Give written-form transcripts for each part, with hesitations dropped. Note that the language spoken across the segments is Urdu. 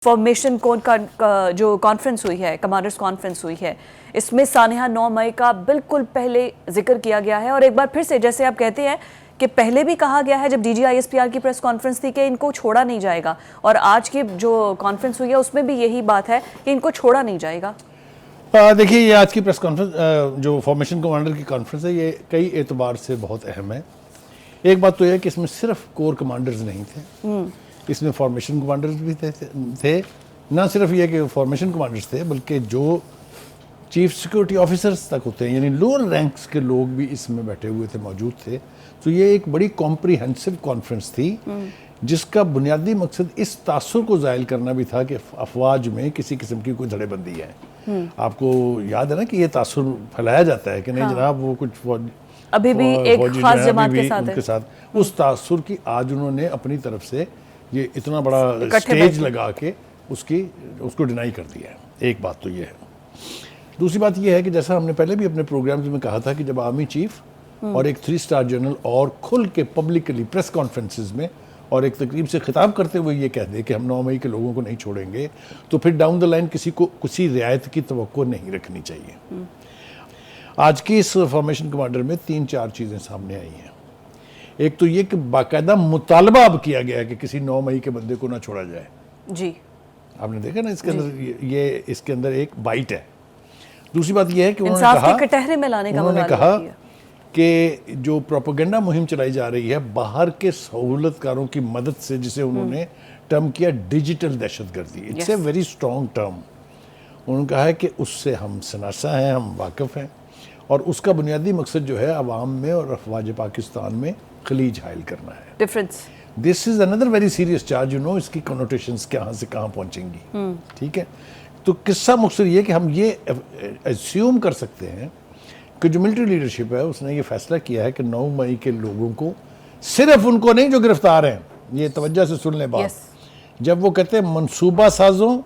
فارمیشن کا جو کانفرنس ہوئی ہے، کمانڈرز کانفرنس ہوئی ہے، اس میں سانحہ 9 مئی کا بالکل پہلے ذکر کیا گیا ہے، اور ایک بار پھر سے جیسے آپ کہتے ہیں کہ پہلے بھی کہا گیا ہے جب D G I S P R کی پریس کانفرنس تھی کہ ان کو چھوڑا نہیں جائے گا، اور آج کی جو کانفرنس ہوئی ہے اس میں بھی یہی بات ہے کہ ان کو چھوڑا نہیں جائے گا۔ دیکھیے، یہ آج کی پریس کانفرنس جو فارمیشن کمانڈر کی کانفرنس ہے، یہ کئی اعتبار سے بہت اہم ہے۔ ایک بات تو یہ ہے کہ اس میں صرف کور کمانڈرز نہیں تھے، اس میں فارمیشن کمانڈرز بھی تھے۔ نہ صرف یہ کہ فارمیشن کمانڈرز تھے بلکہ جو چیف سیکورٹی آفیسرز تک ہوتے ہیں، یعنی لوور رینکس کے لوگ بھی اس میں بیٹھے ہوئے تھے، موجود تھے۔ تو یہ ایک بڑی کمپریہنسو کانفرنس تھی جس کا بنیادی مقصد اس تاثر کو زائل کرنا بھی تھا کہ افواج میں کسی قسم کی کوئی دھڑے بندی ہے۔ آپ کو یاد ہے نا کہ یہ تاثر پھیلایا جاتا ہے کہ نہیں جناب، وہ کچھ ابھی بھی ایک خاص جماعت کے ساتھ اس تاثر کی آج انہوں نے اپنی طرف سے یہ اتنا بڑا سٹیج لگا کے اس کو ڈینائی کر دیا ہے۔ ایک بات تو یہ ہے۔ دوسری بات یہ ہے کہ جیسا ہم نے پہلے بھی اپنے پروگرامز میں کہا تھا کہ جب آرمی چیف اور ایک 3 اسٹار جنرل اور کھل کے پبلکلی پریس کانفرنسز میں اور ایک تقریب سے خطاب کرتے ہوئے یہ کہہ دے کہ ہم 9 مئی کے لوگوں کو نہیں چھوڑیں گے، تو پھر ڈاؤن دا لائن کسی کو کسی رعایت کی توقع نہیں رکھنی چاہیے۔ آج کی اس فارمیشن کمانڈر میں 3-4 چیزیں سامنے آئی ہیں۔ ایک تو یہ کہ باقاعدہ مطالبہ اب کیا گیا ہے کہ کسی 9 مئی کے بندے کو نہ چھوڑا جائے۔ جی، آپ نے دیکھا نا اس کے اندر یہ اس کے اندر ایک بائٹ ہے۔ دوسری بات یہ ہے کہ انصاف کے کٹہرے میں لانے کا انہوں نے کہا کہ جو پروپیگنڈا مہم چلائی جا رہی ہے باہر کے سہولت کاروں کی مدد سے، جسے انہوں نے ٹرم کیا ڈیجیٹل دہشت گردی، it's a very strong term. انہوں نے کہا ہے کہ اس سے ہم شناسا ہیں، ہم واقف ہیں، اور اس کا بنیادی مقصد جو ہے عوام میں اور افواج پاکستان میں خلیج حائل کرنا ہے۔ Difference this is under very serious charge, you know, اس کی کنوٹیشنز کہاں سے کہاں پہنچیں گی۔ ٹھیک ہے، تو قصہ مقصد یہ کہ ہم یہ اسیوم کر سکتے ہیں کہ جو ملٹری لیڈرشپ ہے اس نے یہ فیصلہ کیا ہے کہ 9 مئی کے لوگوں کو، صرف ان کو نہیں جو گرفتار ہیں، یہ توجہ سے سن لیں بات، جب وہ کہتے ہیں منصوبہ سازوں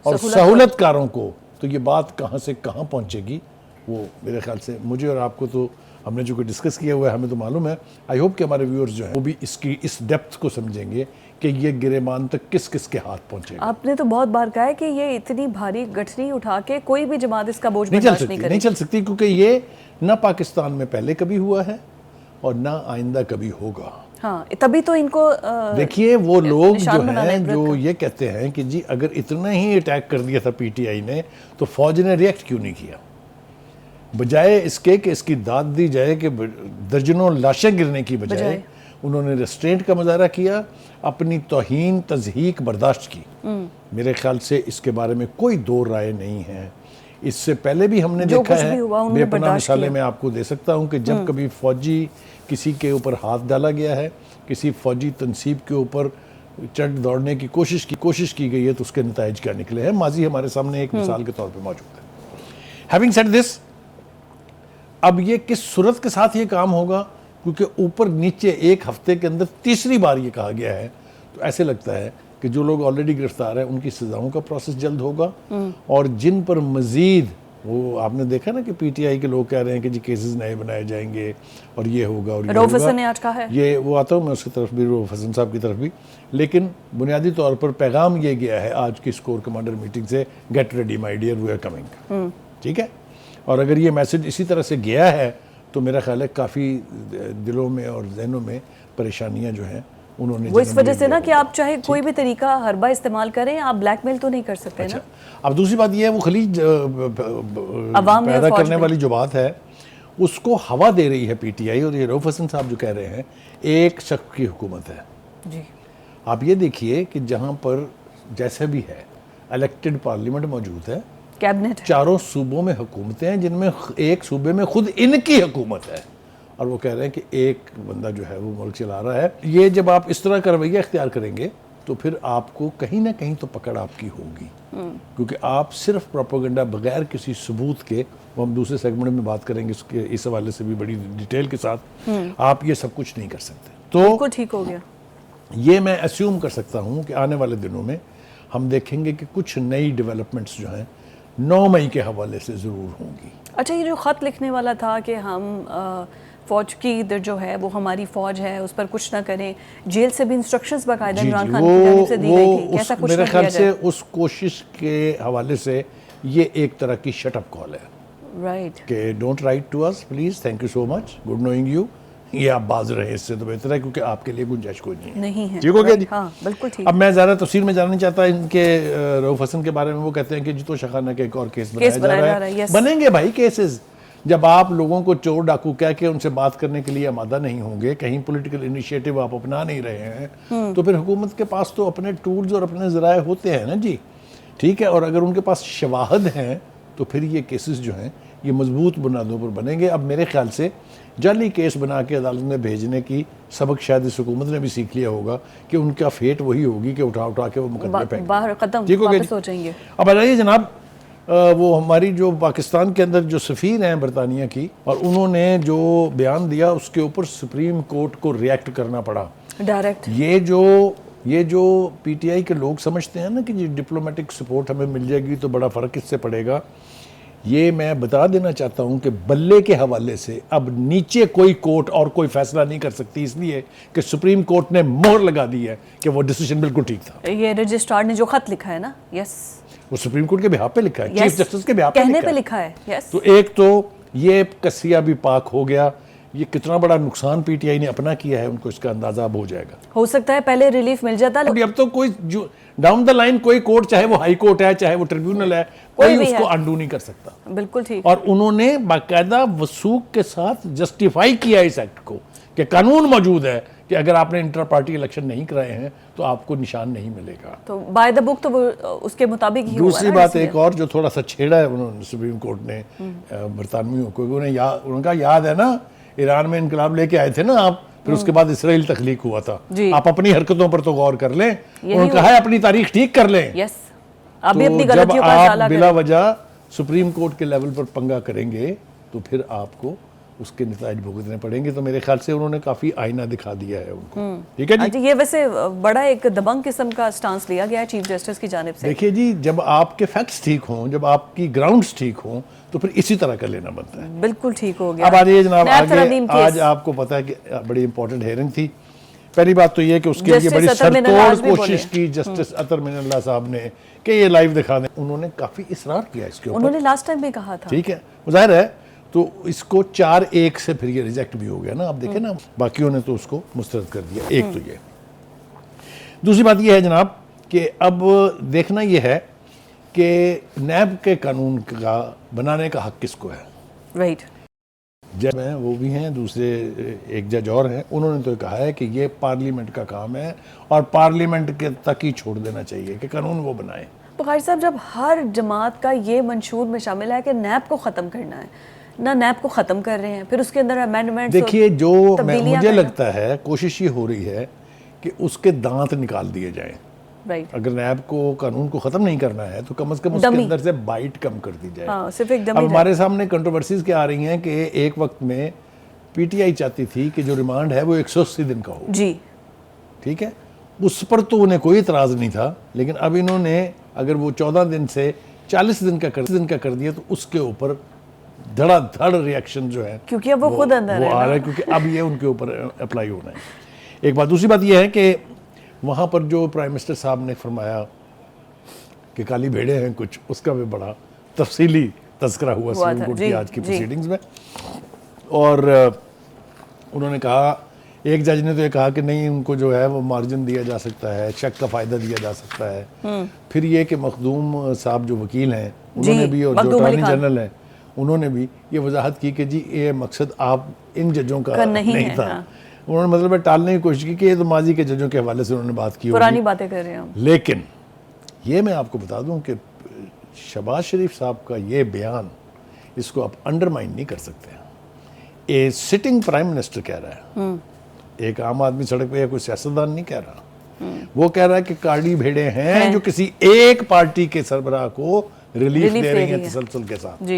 اور سہولت کاروں کو، تو یہ بات کہاں سے کہاں پہنچے گی، وہ میرے خیال سے مجھے اور آپ کو تو ہم نے جو کوئی ڈسکس کیا ہوا ہے ہمیں تو معلوم ہے۔ آئی ہوپ کہ ہمارے ویورز جو ہیں وہ بھی اس ڈیپتھ کو سمجھیں گے کہ یہ گریبان تک کس کس کے ہاتھ پہنچے گا۔ آپ نے تو بہت بار کہا ہے کہ یہ اتنی بھاری گٹھری اٹھا کے کوئی بھی جماعت اس کا بوجھ برداشت نہیں کرے گی، نہیں چل سکتی، کیونکہ یہ نہ پاکستان میں پہلے کبھی ہوا ہے اور نہ آئندہ کبھی ہوگا۔ ہاں، تبھی تو ان کو دیکھیے وہ لوگ جو ہیں جو یہ کہتے ہیں کہ جی اگر اتنا ہی اٹیک کر دیا تھا پی ٹی آئی نے تو فوج نے ریئیکٹ کیوں نہیں کیا، بجائے اس کے کہ اس کی داد دی جائے کہ درجنوں لاشیں گرنے کی بجائے انہوں نے ریسٹرینٹ کا مظاہرہ کیا، اپنی توہین تضحیک برداشت کی۔ میرے خیال سے اس کے بارے میں کوئی دو رائے نہیں ہے۔ اس سے پہلے بھی ہم نے دیکھا ہے، بے پناہ مثالیں میں آپ کو دے سکتا ہوں کہ جب کبھی فوجی کسی کے اوپر ہاتھ ڈالا گیا ہے، کسی فوجی تنصیب کے اوپر چڑھ دوڑنے کی کوشش کی گئی ہے، تو اس کے نتائج کیا نکلے ہیں، ماضی ہمارے سامنے ایک مثال کے طور پہ موجود ہے۔ ہیونگ سیڈ دس، اب یہ کس صورت کے ساتھ یہ کام ہوگا، کیونکہ اوپر نیچے ایک ہفتے کے اندر تیسری بار یہ کہا گیا ہے، تو ایسے لگتا ہے کہ جو لوگ آلریڈی گرفتار ہیں ان کی سزاؤں کا پروسیس جلد ہوگا، اور جن پر مزید، وہ آپ نے دیکھا نا کہ پی ٹی آئی کے لوگ کہہ رہے ہیں کہ جی کیسز نئے بنائے جائیں گے اور یہ ہوگا اور یہ رؤف حسن نے آج کہا ہے، یہ وہ آتا ہوں میں اس کی طرف بھی، رؤف حسن صاحب کی طرف بھی، لیکن بنیادی طور پر پیغام یہ گیا ہے آج کی اسکور کمانڈر میٹنگ سے، get ready my dear, we are coming. ٹھیک ہے، اور اگر یہ میسج اسی طرح سے گیا ہے تو میرا خیال ہے کافی دلوں میں اور ذہنوں میں پریشانیاں جو ہیں انہوں نے، وہ اس وجہ سے نا کہ آپ چاہے کوئی بھی طریقہ حربہ استعمال کریں، آپ بلیک میل تو نہیں کر سکتے نا۔ اب دوسری بات یہ ہے، وہ خلیج پیدا کرنے والی جو بات ہے اس کو ہوا دے رہی ہے پی ٹی آئی، اور یہ رؤف حسن صاحب جو کہہ رہے ہیں ایک شخص کی حکومت ہے۔ جی، آپ یہ دیکھیے کہ جہاں پر جیسے بھی ہے الیکٹڈ پارلیمنٹ موجود ہے، کیبنٹ، چاروں صوبوں میں حکومتیں ہیں جن میں ایک صوبے میں خود ان کی حکومت ہے، اور وہ کہہ رہے ہیں کہ ایک بندہ جو ہے وہ ملک چلا رہا ہے۔ یہ جب آپ اس طرح کا رویہ اختیار کریں گے تو پھر آپ کو کہیں نہ کہیں تو پکڑ آپ کی ہوگی، کیونکہ آپ صرف پروپیگنڈا بغیر کسی ثبوت کے، وہ ہم دوسرے سیگمنٹ میں بات کریں گے اس حوالے سے بھی بڑی ڈیٹیل کے ساتھ، آپ یہ سب کچھ نہیں کر سکتے۔ تو ٹھیک ہو گیا، یہ میں اسیوم کر سکتا ہوں کہ آنے والے دنوں میں ہم دیکھیں گے کہ کچھ نئی ڈیولپمنٹس جو ہیں 9 مئی کے حوالے سے ضرور ہوں گی۔ اچھا، یہ جو خط لکھنے والا تھا کہ ہم فوج کی ادھر جو ہے وہ ہماری فوج ہے اس پر کچھ نہ کریں, جیل سے بھی انسٹرکشنز باقاعدہ عمران خان کی جانب سے دی گئی تھی, کیسا کچھ میرے نہ خیال کیا سے جائے. اس کوشش کے حوالے سے یہ ایک طرح کی شٹ اپ کال ہے رائٹ, کہ don't write to us please, thank you so much, good knowing you, یہ آپ باز رہے اس سے تو بہتر ہے کیونکہ آپ کے لیے گنجائش کوئی نہیں ہے. ٹھیک ہو گیا جی. ہاں بالکل ٹھیک. اب میں زیادہ تفصیل میں جاننا نہیں چاہتا ان کے رؤوف حسن کے بارے میں. وہ کہتے ہیں کہ جتو شخانہ کے ایک اور کیس بنایا جا رہا ہے. بنیں گے بھائی کیسز, جب آپ لوگوں کو چور ڈاکو کہہ کے ان سے بات کرنے کے لیے آمادہ نہیں ہوں گے, کہیں پولیٹیکل انیشیٹو آپ اپنا نہیں رہے ہیں, تو پھر حکومت کے پاس تو اپنے ٹولز اور اپنے ذرائع ہوتے ہیں نا جی. ٹھیک ہے, اور اگر ان کے پاس شواہد ہیں تو پھر یہ کیسز جو ہیں یہ مضبوط بنیادوں پر بنیں گے. اب میرے خیال سے جعلی کیس بنا کے عدالت میں بھیجنے کی سبق شاید اس حکومت نے بھی سیکھ لیا ہوگا کہ ان کا فیٹ وہی ہوگی کہ اٹھا اٹھا کے وہ مقدمے پھینک باہر ختم, ٹھیک ہو گیا واپس ہو جائیں گے. اب آئیے جناب, وہ ہماری جو پاکستان کے اندر جو سفیر ہیں برطانیہ کی, اور انہوں نے جو بیان دیا اس کے اوپر سپریم کورٹ کو ریئیکٹ کرنا پڑا ڈائریکٹ. یہ جو پی ٹی آئی کے لوگ سمجھتے ہیں نا کہ جی ڈپلومیٹک سپورٹ ہمیں مل جائے گی تو بڑا فرق اس سے پڑے گا, یہ میں بتا دینا چاہتا ہوں کہ بلے کے حوالے سے اب نیچے کوئی کورٹ اور کوئی فیصلہ نہیں کر سکتی, اس لیے کہ سپریم کورٹ نے مہر لگا دی ہے کہ وہ ڈیسیژن بالکل ٹھیک تھا. یہ رجسٹرار نے جو خط لکھا ہے نا, یس, وہ سپریم کورٹ کے بہاف پہ لکھا ہے, چیف جسٹس کے بہاف کہنے پہ لکھا ہے. یس, تو ایک تو یہ قصیہ بھی پاک ہو گیا. یہ کتنا بڑا نقصان پی ٹی آئی نے اپنا کیا ہے ان کو اس کا اندازہ اب ہو جائے گا. ہو سکتا ہے پہلے ریلیف مل جاتا. اب تو کوئی ڈاؤن دا لائن کوئی کورٹ, چاہے وہ ہائی کورٹ ہے چاہے وہ ٹریبیونل ہے, کوئی اس کو انڈو نہیں کر سکتا. بالکل ٹھیک. اور انہوں نے باقاعدہ وثوق کے ساتھ جسٹیفائی کیا اس ایکٹ کو کہ قانون موجود ہے کہ اگر آپ نے انٹر پارٹی الیکشن نہیں کرائے ہیں تو آپ کو نشان نہیں ملے گا. تو بائی دا بک تو وہ اس کے مطابق ہی ہوا. دوسری بات ایک اور جو تھوڑا سا چھیڑا ہے انہوں نے سپریم کورٹ نے برطانویوں کو, انہوں کا یاد ہے نا ایران میں انقلاب لے کے آئے تھے نا آپ, پھر اس کے بعد اسرائیل تخلیق ہوا تھا. آپ اپنی حرکتوں پر تو غور کر لیں, انہوں نے کہا ہے اپنی تاریخ ٹھیک کر لیں. یس, ابھی اپنی جب غلطیوں کا آپ ازالہ بلا وجہ سپریم کورٹ کے لیول پر پنگا کریں گے تو پھر آپ کو اس کے نتائج بھگتنے پڑیں گے. تو میرے خیال سے انہوں نے کافی آئینہ دکھا دیا ہے ان کو. ٹھیک ہے جی. یہ ویسے بڑا ایک دبنگ قسم کا سٹانس لیا گیا ہے چیف جسٹس کی جانب سے. دیکھیے جی, جب آپ کے فیکٹس ٹھیک ہوں, جب آپ کی گراؤنڈز ٹھیک ہوں تو پھر اسی طرح کا لینا بنتا ہے. بالکل ٹھیک ہو گیا. اب آئیے جناب آگے, آج آپ کو پتا ہے کہ بڑی امپورٹنٹ ہیئرنگ تھی. پہلی بات تو یہ کہ اس کے لیے بڑی سرتوڑ کوشش کی جسٹس عطر من اللہ صاحب نے کہ یہ لائیو دکھا دیں. انہوں نے کافی اصرار کیا اس کے اوپر. انہوں نے لاسٹ ٹائم بھی کہا تھا. ٹھیک ہے, ظاہر ہے, تو اس کو 4-1 سے پھر یہ ریجیکٹ بھی ہو گیا نا. آپ دیکھیں نا, باقیوں نے تو اس کو مسترد کر دیا. ایک تو یہ. دوسری بات یہ ہے جناب کہ اب دیکھنا یہ ہے کہ نیب کے قانون کا بنانے کا حق کس کو ہے. رائٹ. جج ہیں وہ بھی ہیں, دوسرے ایک جج اور ہیں, انہوں نے تو کہا ہے کہ یہ پارلیمنٹ کا کام ہے اور پارلیمنٹ کے تک ہی چھوڑ دینا چاہیے کہ قانون وہ بنائے. بخاری صاحب, جب ہر جماعت کا یہ منشور میں شامل ہے کہ نیب کو ختم کرنا ہے, نہ نیب کو ختم کر رہے ہیں, پھر اس کے اندر امینڈمنٹس. دیکھیے جو مجھے لگتا ہے کوشش یہ ہو رہی ہے کہ اس کے دانت نکال دیے جائیں. اگر نیب کو قانون کو ختم نہیں کرنا ہے تو کم از کم اس کے اندر سے بائٹ کم کر دی جائے. اب ہمارے سامنے کنٹروورسیز کیا آ رہی ہیں کہ ایک وقت میں پی ٹی آئی چاہتی تھی کہ جو ریمانڈ ہے وہ 180 دن کا ہو. جی ٹھیک ہے, اس پر تو انہیں کوئی اعتراض نہیں تھا, لیکن اب انہوں نے اگر وہ 14 دن سے 40 دن کا کر دیا تو اس کے اوپر دھڑا دھڑ ریاکشن جو ہے, کیونکہ اب وہ خود اندر وہ آ رہا ہے, کیونکہ اب یہ ان کے اوپر اپلائی ہونا ہے. ایک بات. دوسری بات یہ ہے کہ وہاں پر جو پرائم منسٹر صاحب نے فرمایا کہ کالی بھیڑیں ہیں کچھ, اس کا بھی بڑا تفصیلی تذکرہ ہوا سپریم کورٹ کی آج کی پروسیڈنگز میں. اور انہوں نے کہا, ایک جج نے تو یہ کہا کہ نہیں, ان کو جو ہے وہ مارجن دیا جا سکتا ہے, چیک کا فائدہ دیا جا سکتا ہے. پھر یہ کہ مخدوم صاحب جو وکیل ہیں انہوں نے بھی, اور جو اٹارنی جنرل ہیں انہوں نے بھی یہ وضاحت کی کہ جی یہ مقصد آپ ان ججوں کا نہیں تھا. انہوں نے مطلب ٹالنے کی کوشش کی کہ یہ تو ماضی کے ججوں کے حوالے سے انہوں نے بات کی, پرانی باتیں کر رہے ہیں. لیکن یہ میں آپ کو بتا دوں کہ شہباز شریف صاحب کا یہ بیان, اس کو آپ انڈرمائن نہیں کر سکتے. ایک سٹنگ پرائم منسٹر کہہ رہا ہے, ایک عام آدمی سڑک پہ یا کوئی سیاستدان نہیں کہہ رہا. وہ کہہ رہا ہے کہ کالی بھیڑیں ہیں جو کسی ایک پارٹی کے سربراہ کو ریلیف دے رہی ہیں تسلسل کے ساتھ.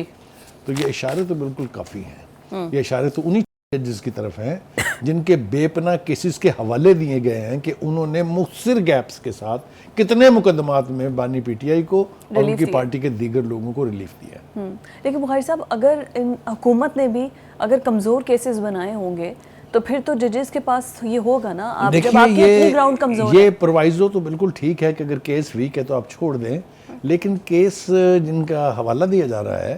تو یہ اشارے تو بالکل کافی ہیں. یہ اشارے تو انہی جس کی طرف ہیں جن کے بے پناہ کیسز کے حوالے دیے گئے ہیں کہ انہوں نے مختصر گیپس کے ساتھ کتنے مقدمات میں بانی پی ٹی آئی کو اور ان کی پارٹی کے دیگر لوگوں کو ریلیف دیا. لیکن بخاری صاحب اگر حکومت نے بھی اگر کمزور کیسز بنائے ہوں گے تو پھر تو ججز کے پاس یہ ہوگا نا, آپ جب آپ کی اپنی گراؤنڈ کمزور ہے. یہ پروائزو تو بالکل ٹھیک ہے کہ اگر کیس ویک ہے تو آپ چھوڑ دیں, لیکن کیس جن کا حوالہ دیا جا رہا ہے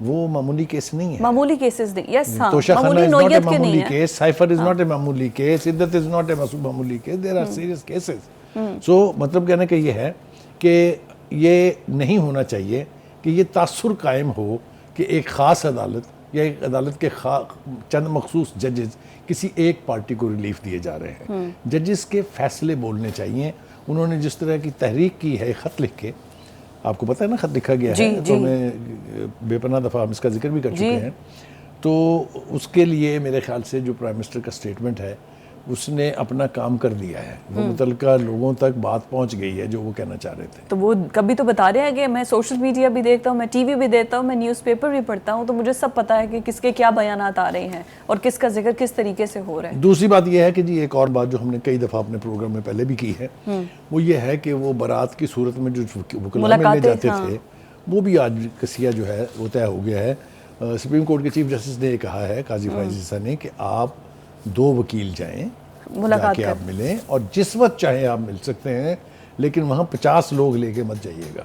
وہ معمولی کیس نہیں ہے. معمولی کیسز نہیں, یس ہاں, توشہ خانہ معمولی is not a نوعیت کے معمولی نہیں ہے. case, Cypher is not a معمولی case, Iddat is not a معمولی case, there are serious cases. So مطلب کہنے کا یہ ہے کہ یہ نہیں ہونا چاہیے کہ یہ تاثر قائم ہو کہ ایک خاص عدالت یا ایک عدالت کے چند مخصوص ججز کسی ایک پارٹی کو ریلیف دیے جا رہے ہیں. ججز کے فیصلے بولنے چاہیے. انہوں نے جس طرح کی تحریک کی ہے, خط لکھ کے, آپ کو پتہ ہے نا خط لکھا گیا ہے, تو میں بے پناہ دفعہ ہم اس کا ذکر بھی کر چکے ہیں. تو اس کے لیے میرے خیال سے جو پرائم منسٹر کا سٹیٹمنٹ ہے اس نے اپنا کام کر دیا ہے, وہ متعلقہ لوگوں تک بات پہنچ گئی ہے جو وہ کہنا چاہ رہے تھے. تو وہ کبھی تو بتا رہے ہیں کہ میں سوشل میڈیا بھی دیکھتا ہوں, میں ٹی وی بھی دیکھتا ہوں, میں نیوز پیپر بھی پڑھتا ہوں, تو مجھے سب پتا ہے کہ کس کے کیا بیانات آ رہے ہیں اور کس کا ذکر کس طریقے سے ہو رہا ہے. دوسری بات یہ ہے کہ جی ایک اور بات جو ہم نے کئی دفعہ اپنے پروگرام میں پہلے بھی کی ہے, وہ یہ ہے کہ وہ برات کی صورت میں جو وکلاء ملنے جاتے تھے وہ بھی آج قضیہ جو ہے وہ طے ہو گیا ہے. سپریم کورٹ کے چیف جسٹس نے یہ کہا ہے, قاضی فائز عیسیٰ نے, کہ آپ 2 وکیل جائیں, جا کے آپ ملیں, اور جس وقت چاہیں آپ مل سکتے ہیں, لیکن وہاں 50 لوگ لے کے مت جائیے گا.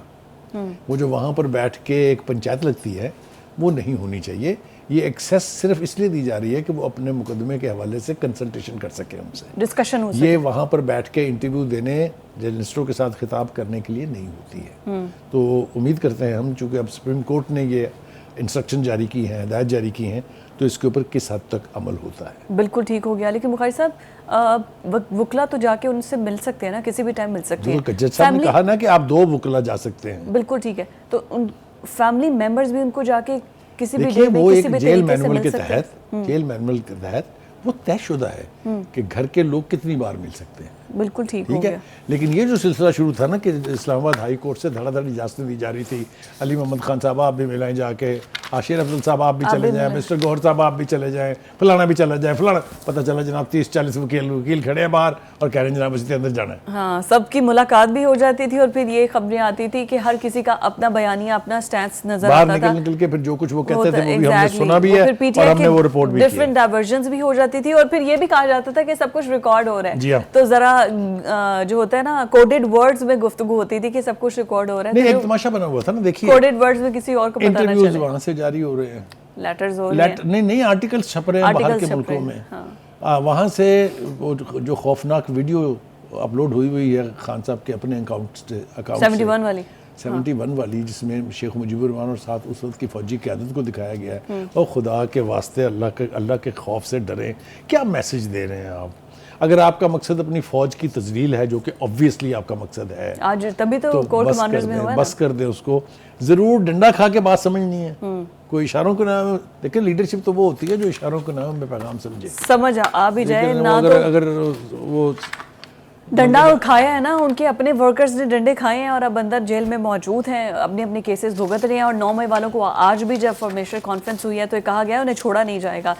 وہ جو وہاں پر بیٹھ کے ایک پنچایت لگتی ہے وہ نہیں ہونی چاہیے. یہ ایکسیس صرف اس لیے دی جا رہی ہے کہ وہ اپنے مقدمے کے حوالے سے کنسلٹیشن کر سکیں, ہم سے ڈسکشن ہو سکے. یہ وہاں پر بیٹھ کے انٹرویو دینے, جرنلسٹوں کے ساتھ خطاب کرنے کے لیے نہیں ہوتی ہے. تو امید کرتے ہیں ہم, چونکہ اب سپریم کورٹ نے یہ انسٹرکشن جاری کی ہیں, ہدایت جاری کی ہیں, تو اس کے اوپر کس حد تک عمل ہوتا ہے. بالکل ٹھیک ہو گیا. لیکن بخاری صاحب وکلا تو جا کے ان سے مل سکتے ہیں نا, کسی بھی ٹائم مل سکتے ہیں. جج صاحب نے کہا نا کہ آپ 2 وکلا جا سکتے ہیں. بالکل ٹھیک ہے. تو فیملی ممبرز بھی ان کو جا کے کسی بھی دیکھیے وہ ایک جیل مینول کے تحت, جیل مینول کے تحت وہ طے شدہ ہے کہ گھر کے لوگ کتنی بار مل سکتے ہیں. بالکل ٹھیک ہو گیا. لیکن یہ جو سلسلہ شروع تھا نا کہ اسلام آباد ہائی کورٹ سے دھڑا دھڑ اجازتیں دی جا رہی تھی, علی محمد خان صاحب آپ بھی ملائیں جا کے, عاشر افضل صاحب آپ بھی چلے جائیں, مسٹر گوہر صاحب آپ بھی چلے جائیں, فلانا بھی چلا جائے, فلانا, پتہ چلا جناب 30-40 وکیل کھڑے ہیں باہر اور کہہ رہے ہیں جناب اسی کے اندر جانا ہے. ہاں, سب کی ملاقات بھی ہو جاتی تھی اور پھر یہ خبریں آتی تھی کہ ہر کسی کا اپنا بیانیہ, اپنا سٹینس نظر آتا تھا. باہر نکل کے پھر جو کچھ وہ کہتے تھے وہ بھی ہم نے سنا بھی ہے اور ہم نے وہ رپورٹ بھی کی. ڈفرینٹ ڈائیورژنز بھی ہو جاتی تھی اور پھر یہ بھی کہا جاتا تھا کہ سب کچھ ریکارڈ ہو رہا ہے. تو ذرا جو ہوتا ہے نا کوڈڈ ورڈز میں گفتگو ہوتی تھی کہ سب کچھ ریکارڈ ہو رہا ہے. نہیں, ایک تماشا بنا ہوا تھا نا, دیکھیے کوڈڈ ورڈز میں کسی اور کو پتہ نہ چلے. انٹرویوز وہاں سے جاری ہو رہے ہیں, لیٹرز ہو رہے ہیں, نہیں آرٹیکلز چھپ رہے ہیں باہر کے ملکوں میں. وہاں سے جو خوفناک ویڈیو اپلوڈ ہوئی ہے خان صاحب کے اپنے اکاؤنٹ سے, 71 والی, جس میں شیخ مجیب الرحمان اور ساتھ اس وقت کی فوجی قیادت کو دکھایا گیا ہے. اور خدا کے واسطے اللہ کے خوف سے ڈریں. کیا میسج دے رہے ہیں آپ؟ اگر آپ کا مقصد اپنی فوج کی تذلیل ہے, جو کہ obviously آپ کا مقصد ہے, آج تبھی تو کورٹ کمانڈرز میں ہوا ہے, بس کر دیں اس کو. ضرور ڈنڈا کھا کے بات سمجھنی ہے, کوئی اشاروں کو نام, دیکھیں لیڈرشپ تو وہ ہوتی ہے جو اشاروں کو نام میں پیغام سمجھے, سمجھ آ بھی جائے نا. اگر وہ ڈنڈا کھایا ہے نا, ان کے اپنے ورکرز نے ڈنڈے کھائے ہیں اور اب اندر جیل میں موجود ہیں, اپنے اپنے کیسز بھگت رہے ہیں. اور 9 مئی والوں کو آج بھی جب فارمیشن کانفرنس ہوئی ہے تو یہ کہا گیا انہیں چھوڑا نہیں جائے گا.